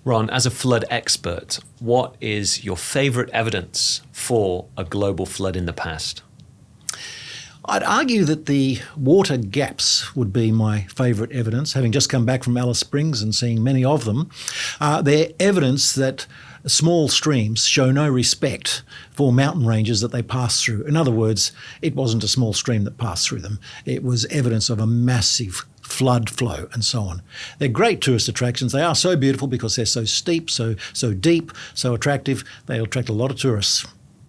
Ron, as a flood expert, what is your favorite evidence for a global flood in the past? I'd argue that the water gaps would be my favourite evidence, having just come back from Alice Springs and seeing many of them. They're evidence that small streams show no respect for mountain ranges that they pass through. In other words, it wasn't a small stream that passed through them. It was evidence of a massive flood flow and so on. They're great tourist attractions. They are so beautiful because they're so steep, so deep, so attractive. They attract a lot of tourists.